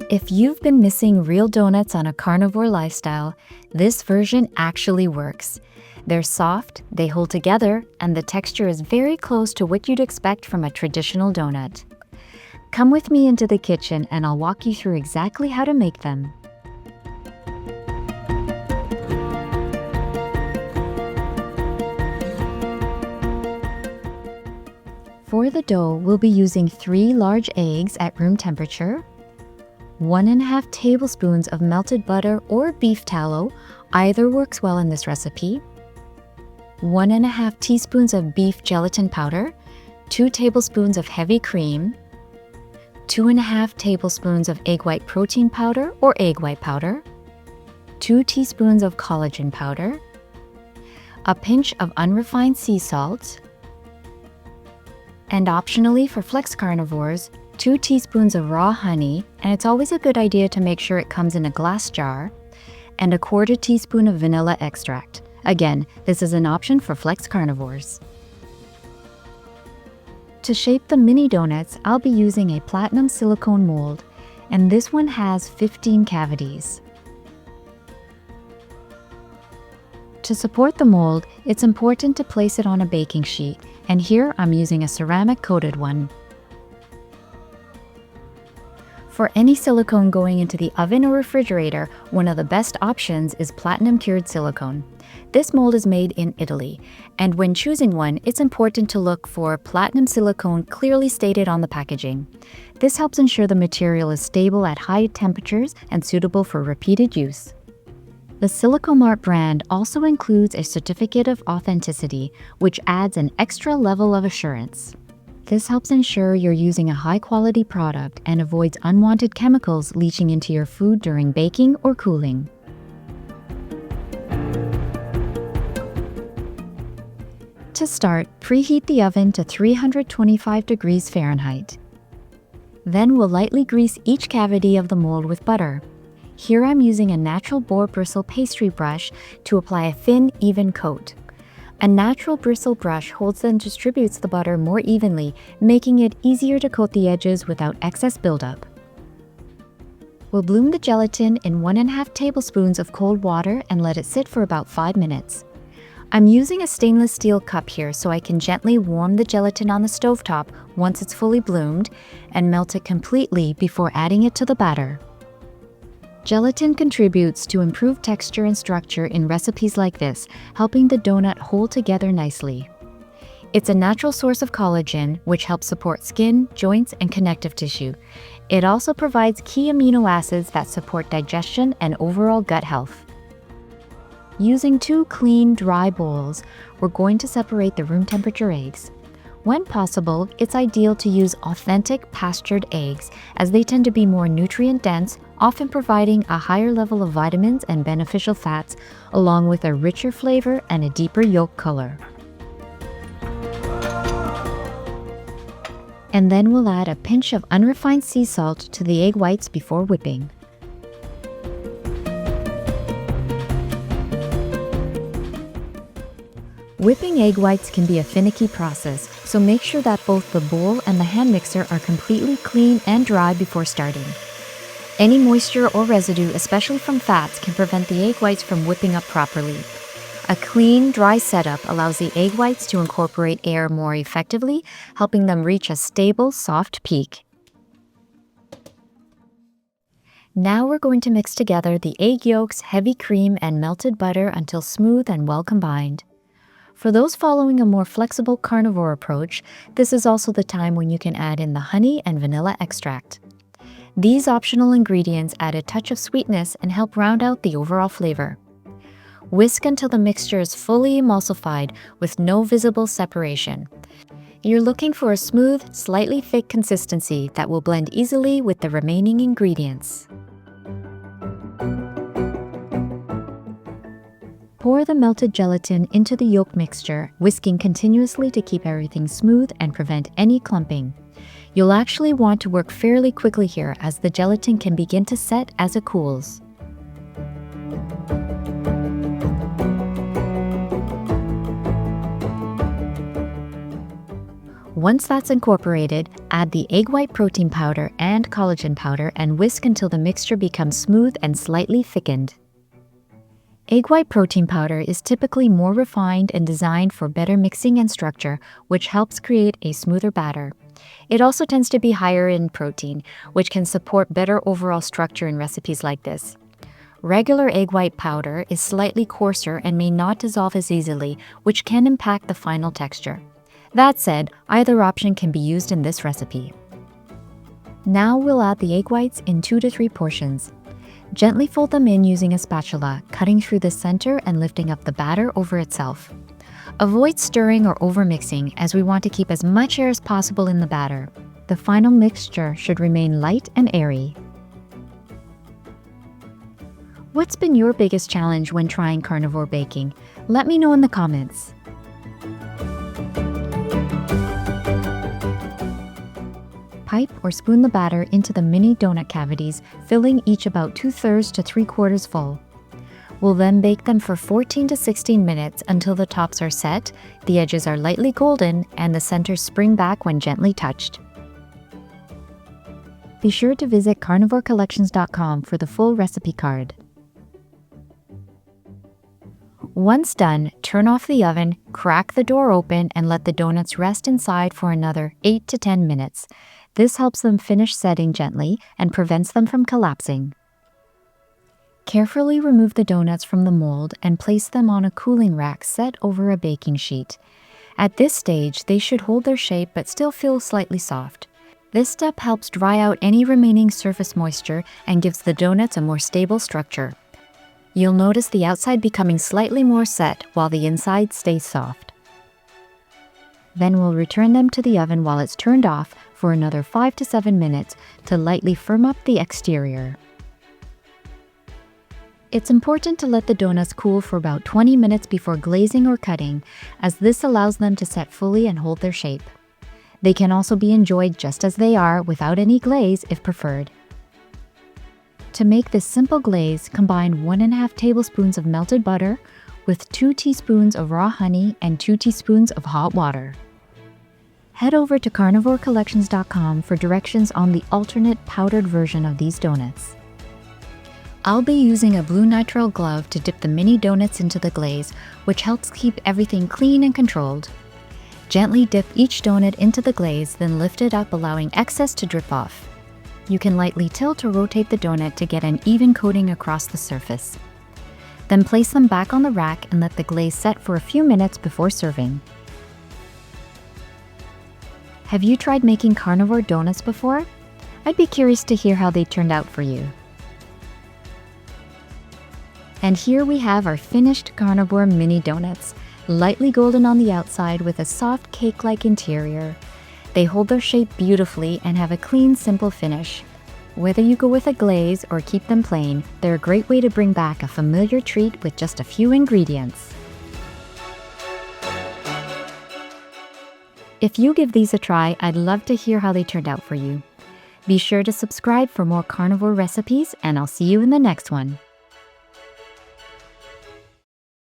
If you've been missing real donuts on a carnivore lifestyle, this version actually works. They're soft, they hold together, and the texture is very close to what you'd expect from a traditional donut. Come with me into the kitchen and I'll walk you through exactly how to make them. For the dough, we'll be using 3 large eggs at room temperature, 1.5 tablespoons of melted butter or beef tallow, either works well in this recipe, 1.5 teaspoons of beef gelatin powder, 2 tablespoons of heavy cream, 2.5 tablespoons of egg white protein powder or egg white powder, 2 teaspoons of collagen powder, a pinch of unrefined sea salt, and optionally for flex carnivores, 2 teaspoons of raw honey, and it's always a good idea to make sure it comes in a glass jar, and a 1/4 teaspoon of vanilla extract. Again, this is an option for flex carnivores. To shape the mini donuts, I'll be using a platinum silicone mold, and this one has 15 cavities. To support the mold, it's important to place it on a baking sheet, and here I'm using a ceramic coated one. For any silicone going into the oven or refrigerator, one of the best options is platinum cured silicone. This mold is made in Italy, and when choosing one, it's important to look for platinum silicone clearly stated on the packaging. This helps ensure the material is stable at high temperatures and suitable for repeated use. The Silicone Mold brand also includes a certificate of authenticity, which adds an extra level of assurance. This helps ensure you're using a high-quality product and avoids unwanted chemicals leaching into your food during baking or cooling. To start, preheat the oven to 325 degrees Fahrenheit. Then we'll lightly grease each cavity of the mold with butter. Here I'm using a natural boar bristle pastry brush to apply a thin, even coat. A natural bristle brush holds and distributes the butter more evenly, making it easier to coat the edges without excess buildup. We'll bloom the gelatin in 1.5 tablespoons of cold water and let it sit for about 5 minutes. I'm using a stainless steel cup here so I can gently warm the gelatin on the stovetop once it's fully bloomed and melt it completely before adding it to the batter. Gelatin contributes to improved texture and structure in recipes like this, helping the donut hold together nicely. It's a natural source of collagen, which helps support skin, joints, and connective tissue. It also provides key amino acids that support digestion and overall gut health. Using 2 clean, dry bowls, we're going to separate the room temperature eggs. When possible, it's ideal to use authentic pastured eggs, as they tend to be more nutrient-dense, often providing a higher level of vitamins and beneficial fats, along with a richer flavor and a deeper yolk color. And then we'll add a pinch of unrefined sea salt to the egg whites before whipping. Whipping egg whites can be a finicky process, so make sure that both the bowl and the hand mixer are completely clean and dry before starting. Any moisture or residue, especially from fats, can prevent the egg whites from whipping up properly. A clean, dry setup allows the egg whites to incorporate air more effectively, helping them reach a stable, soft peak. Now we're going to mix together the egg yolks, heavy cream, and melted butter until smooth and well combined. For those following a more flexible carnivore approach, this is also the time when you can add in the honey and vanilla extract. These optional ingredients add a touch of sweetness and help round out the overall flavor. Whisk until the mixture is fully emulsified with no visible separation. You're looking for a smooth, slightly thick consistency that will blend easily with the remaining ingredients. Pour the melted gelatin into the yolk mixture, whisking continuously to keep everything smooth and prevent any clumping. You'll actually want to work fairly quickly here, as the gelatin can begin to set as it cools. Once that's incorporated, add the egg white protein powder and collagen powder and whisk until the mixture becomes smooth and slightly thickened. Egg white protein powder is typically more refined and designed for better mixing and structure, which helps create a smoother batter. It also tends to be higher in protein, which can support better overall structure in recipes like this. Regular egg white powder is slightly coarser and may not dissolve as easily, which can impact the final texture. That said, either option can be used in this recipe. Now we'll add the egg whites in 2 to 3 portions. Gently fold them in using a spatula, cutting through the center and lifting up the batter over itself. Avoid stirring or overmixing, as we want to keep as much air as possible in the batter. The final mixture should remain light and airy. What's been your biggest challenge when trying carnivore baking? Let me know in the comments. Pipe or spoon the batter into the mini donut cavities, filling each about 2/3 to 3/4 full. We'll then bake them for 14 to 16 minutes until the tops are set, the edges are lightly golden, and the centers spring back when gently touched. Be sure to visit carnivorecollections.com for the full recipe card. Once done, turn off the oven, crack the door open, and let the donuts rest inside for another 8 to 10 minutes. This helps them finish setting gently and prevents them from collapsing. Carefully remove the donuts from the mold and place them on a cooling rack set over a baking sheet. At this stage, they should hold their shape but still feel slightly soft. This step helps dry out any remaining surface moisture and gives the donuts a more stable structure. You'll notice the outside becoming slightly more set while the inside stays soft. Then we'll return them to the oven while it's turned off for another 5 to 7 minutes to lightly firm up the exterior. It's important to let the donuts cool for about 20 minutes before glazing or cutting, as this allows them to set fully and hold their shape. They can also be enjoyed just as they are without any glaze if preferred. To make this simple glaze, combine 1½ tablespoons of melted butter with 2 teaspoons of raw honey and 2 teaspoons of hot water. Head over to carnivorecollections.com for directions on the alternate powdered version of these donuts. I'll be using a blue nitrile glove to dip the mini donuts into the glaze, which helps keep everything clean and controlled. Gently dip each donut into the glaze, then lift it up, allowing excess to drip off. You can lightly tilt or rotate the donut to get an even coating across the surface. Then place them back on the rack and let the glaze set for a few minutes before serving. Have you tried making carnivore donuts before? I'd be curious to hear how they turned out for you. And here we have our finished carnivore mini donuts, lightly golden on the outside with a soft cake-like interior. They hold their shape beautifully and have a clean, simple finish. Whether you go with a glaze or keep them plain, they're a great way to bring back a familiar treat with just a few ingredients. If you give these a try, I'd love to hear how they turned out for you. Be sure to subscribe for more carnivore recipes, and I'll see you in the next one.